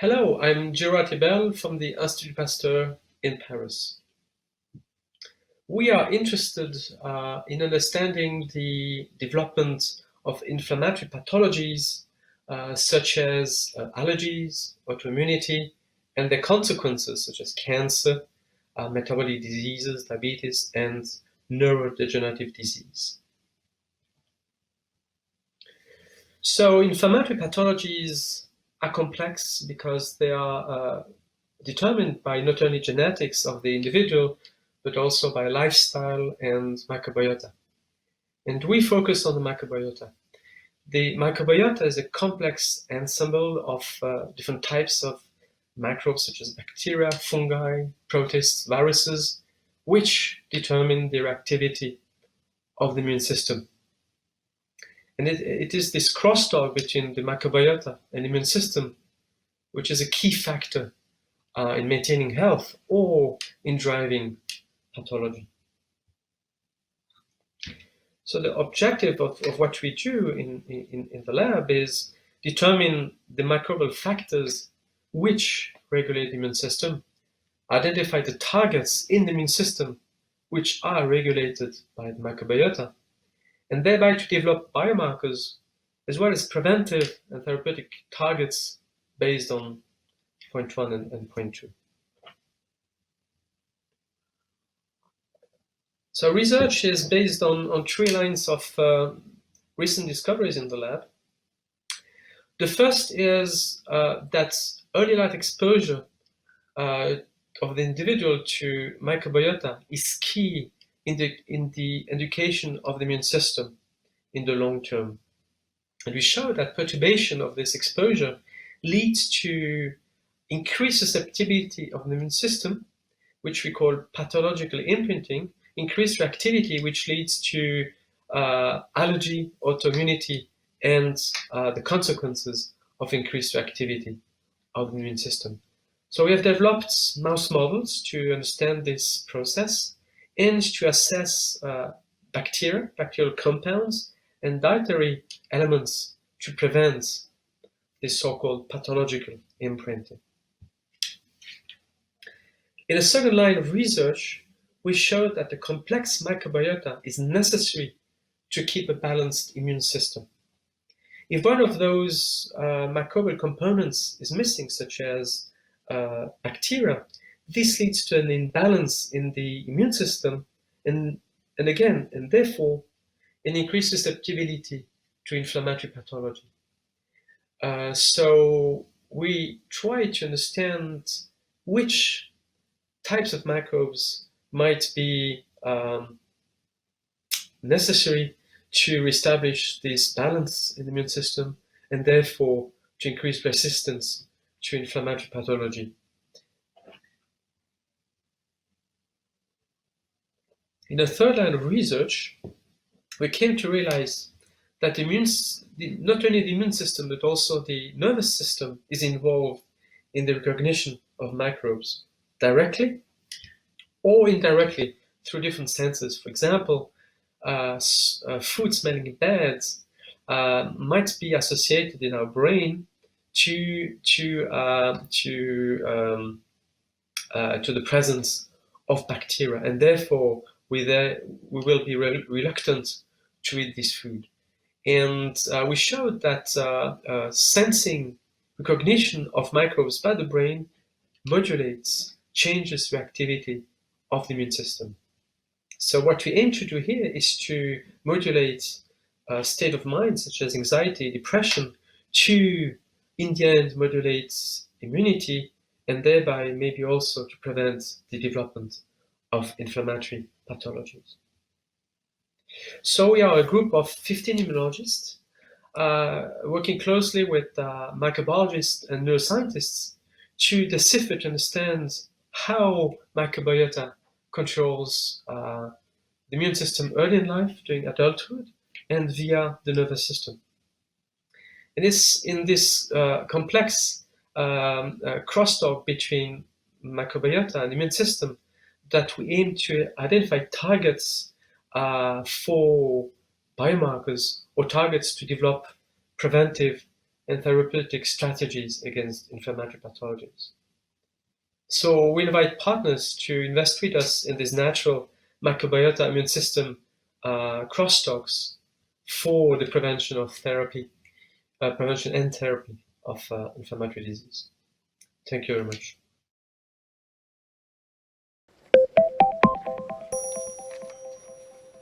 Hello, I'm Gerard EBERL from the Institut Pasteur in Paris. We are interested in understanding the development of inflammatory pathologies such as allergies, autoimmunity, and their consequences such as cancer, metabolic diseases, diabetes, and neurodegenerative disease. So inflammatory pathologies are complex because they are determined by not only genetics of the individual, but also by lifestyle and microbiota. And we focus on the microbiota. The microbiota is a complex ensemble of different types of microbes such as bacteria, fungi, protists, viruses, which determine the activity of the immune system. And it is this crosstalk between the microbiota and immune system which is a key factor in maintaining health or in driving pathology. So the objective of what we do in the lab is determine the microbial factors which regulate the immune system, identify the targets in the immune system which are regulated by the microbiota, and thereby to develop biomarkers as well as preventive and therapeutic targets based on point 1 and point 2. So research is based on 3 lines of recent discoveries in the lab. The first is that early light exposure of the individual to microbiota is key in the education of the immune system in the long term. And we show that perturbation of this exposure leads to increased susceptibility of the immune system, which we call pathological imprinting, increased reactivity, which leads to allergy, autoimmunity, and the consequences of increased reactivity of the immune system. So we have developed mouse models to understand this process and to assess bacteria, bacterial compounds, and dietary elements to prevent this so-called pathological imprinting. In a second line of research, we showed that the complex microbiota is necessary to keep a balanced immune system. If one of those microbial components is missing, such as bacteria, this leads to an imbalance in the immune system and therefore an increased susceptibility to inflammatory pathology. So we try to understand which types of microbes might be necessary to reestablish this balance in the immune system and therefore to increase resistance to inflammatory pathology. In the third line of research, we came to realize that not only the immune system but also the nervous system is involved in the recognition of microbes directly or indirectly through different senses. For example, food smelling bad might be associated in our brain to the presence of bacteria, and therefore we will be reluctant to eat this food. And we showed that sensing recognition of microbes by the brain changes reactivity of the immune system. So what we aim to do here is to modulate a state of mind such as anxiety, depression, to in the end modulate immunity, and thereby maybe also to prevent the development of inflammatory pathologies. So we are a group of 15 immunologists working closely with microbiologists and neuroscientists to decipher, to understand how microbiota controls the immune system early in life, during adulthood, and via the nervous system. And it's in this complex crosstalk between microbiota and immune system that we aim to identify targets for biomarkers or targets to develop preventive and therapeutic strategies against inflammatory pathogens. So we invite partners to invest with us in this natural microbiota immune system crosstalks for the prevention of prevention and therapy of inflammatory disease. Thank you very much.